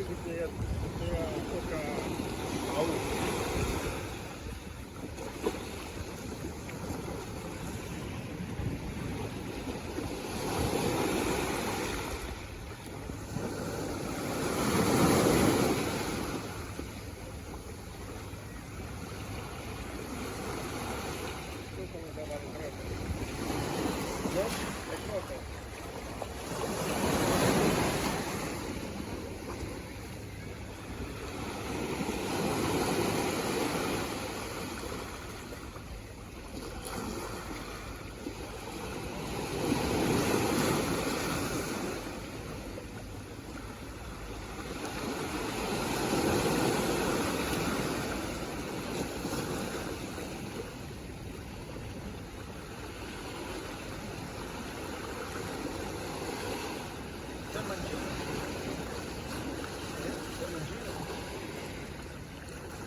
poteva poca paura.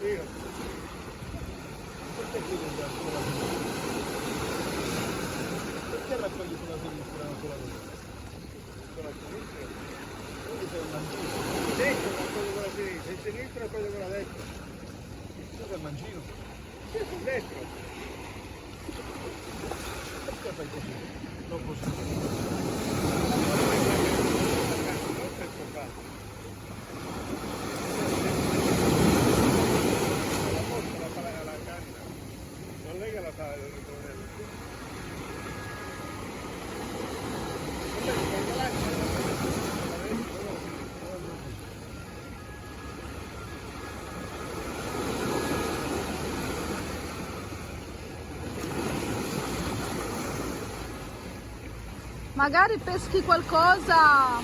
Io. Perché qui non dai sulla sinistra? Perché raccogli sulla sinistra, non sulla destra? Sulla sinistra? Quindi sei un mancino. Il destro raccoglie con la sinistra, il sinistro raccoglie con la destra. Tu sei il mancino? Sì, sul destro. Perché fai così? Non posso. Magari peschi qualcosa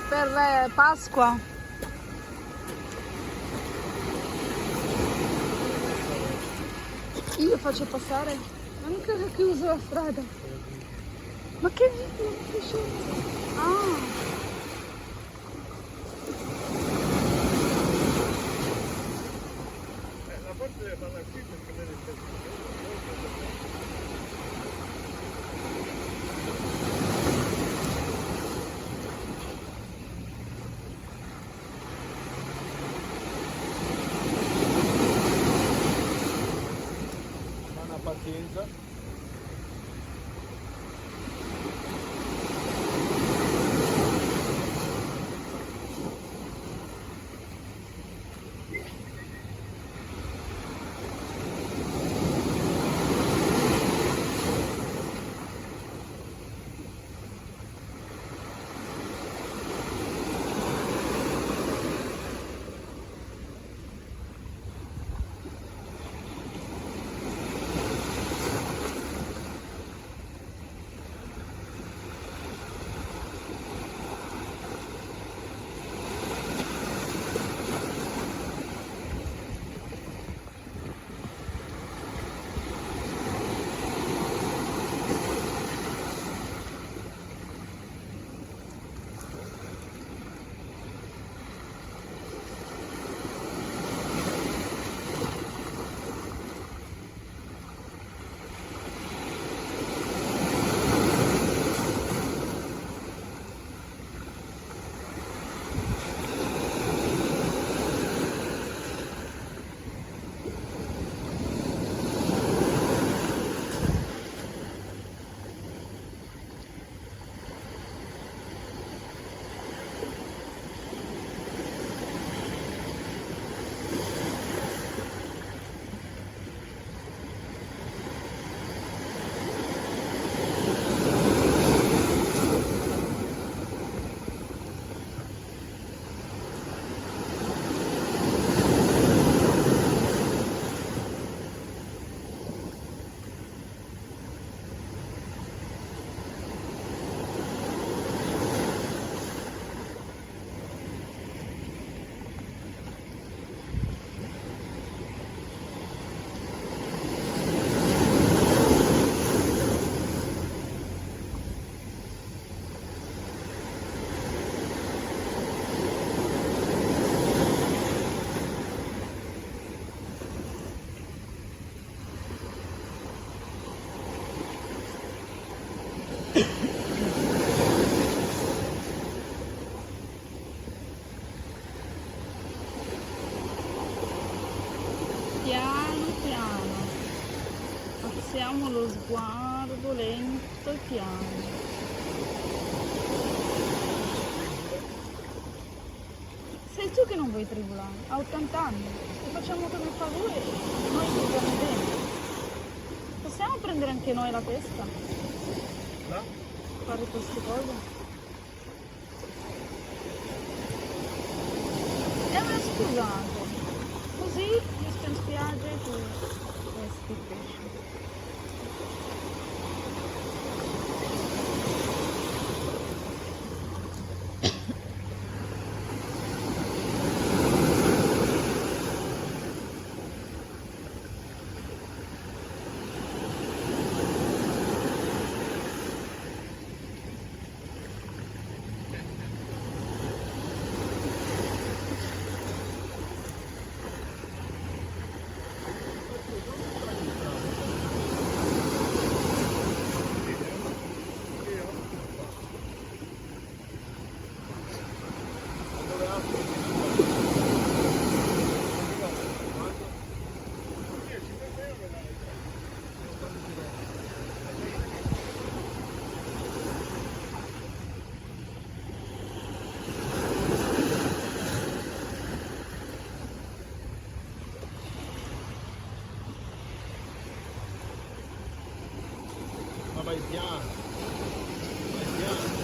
per Pasqua. Io faccio passare? Ma mica ho chiuso la strada. Ma che video? Ah. La forza deve farla qui perché me ne pazienza. Alziamo lo sguardo lento e piano. Sei tu che non vuoi tribulare, ha 80 anni, ti facciamo come fa lui, noi viviamo bene. Possiamo prendere anche noi la testa? Là? Fare queste cose? Ma scusate, così io sto in spiaggia e tu resti pesce. Ma vai piano. Vai piano.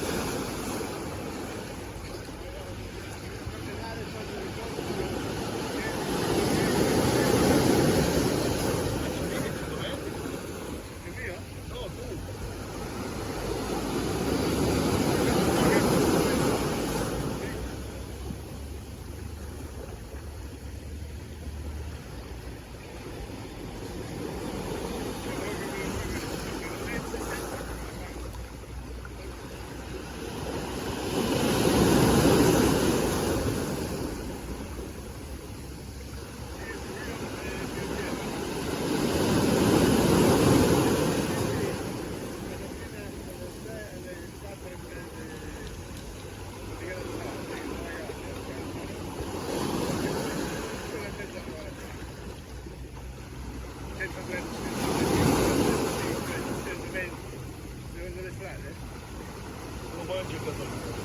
Secondo le strade? Non può aggiungere.